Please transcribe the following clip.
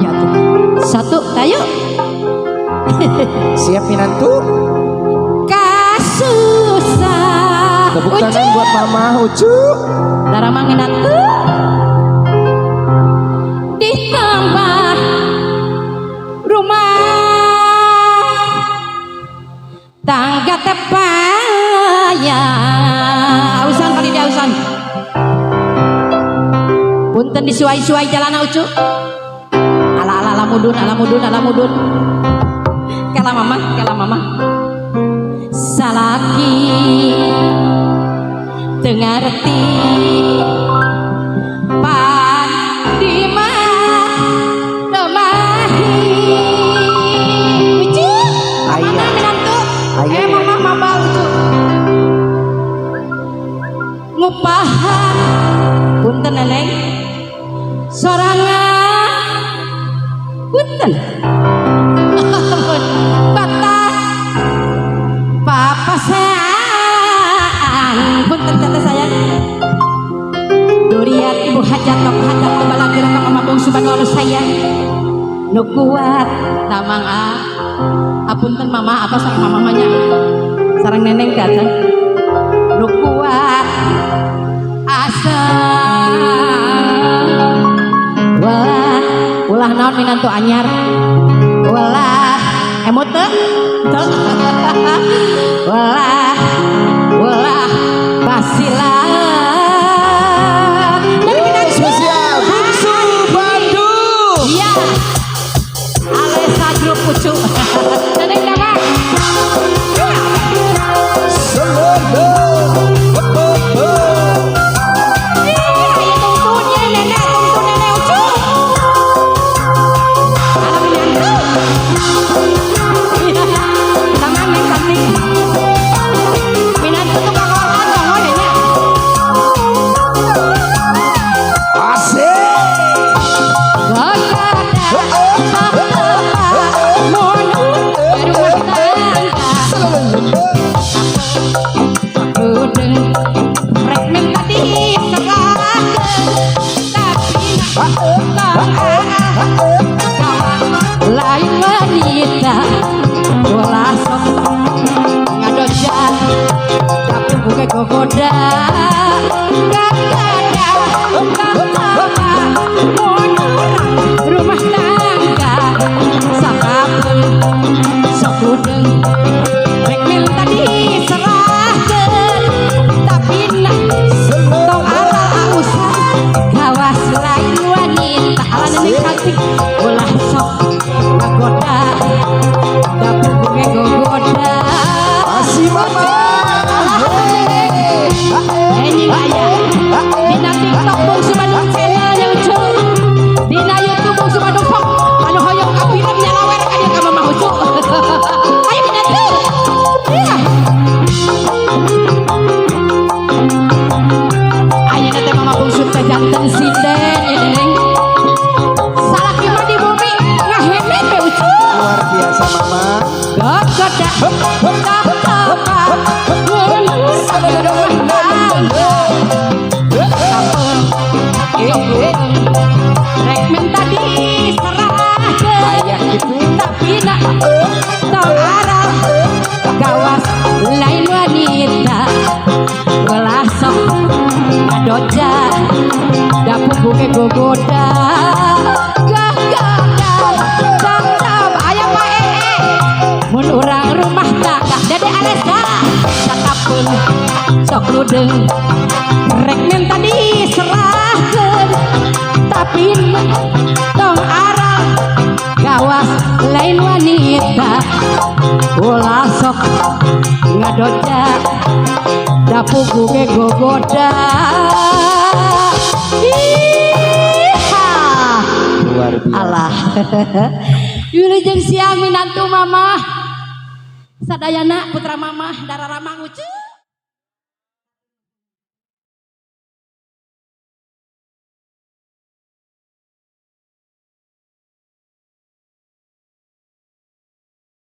Ya tuh. Satu, ayo. Siap Minantu? Kasusah. Tepuk tangan buat Mama Ucu. Darah Minantu. Ditambah rumah tangga tepaya. Ausan kali dia ausan. Punten disuai-suai jalan Ucu. Ala mudun. Kela mama. Salaki tengarti pan dima demahi. Ucu, mana Minantu? Mama mabal Ucu. Ngupahan punten neneng. Sorangan punten. Batas papasan punten tete sayang. Durian ibu hajat bapak hajat kebalagir kang mamabong subhanallah sayang. Nu kuat tamang apunten mama apa sareng mamanya sareng neneng kata nu kuat asa ulah naon Minantu anyar ulah emot teu ulah basilan dari Minantu Spesial Bungsu Bandung. iya Alesa grup Ucu neneng nama lain wanita bola sok ngadojan tapi bukan gogoda gagada rumah tangga sakapun sok udeng rek minta diserahkeun tapi nak tong ala ausan gawas lain wanita ala nenek cantik ulah sok ngagoda dapur gue gogoda Masih Mama. ini aya dina TikTok Bungsu Bandung channelnya Ucu dina YouTube Bungsu Bandung sok anu hoyong kapiran nyalawer ka dieu ka Mama Ucu ayo Minantu iya ayeuna teh Mama Bungsu teh janten sinden ya Neng salaki mah di bumi ngahemet we Ucu Luar biasa Mama. gogoda rek minta diserahkeun tapi nak tong arah gawas lain wanita ulah sok ngadoja dapur buke gogoda gagadan cakap aya Pak mun urang rumah tangga Dede Alesa sakapun sok ludeng rek minta diserahkeun tapi tong arah gawas lain wanita ulah sok ngadoja dapur gue gogoda Luar biasa. alah Wilujeng siang Minantu Mama sadayana putra Mama Darah Ramang Ucu.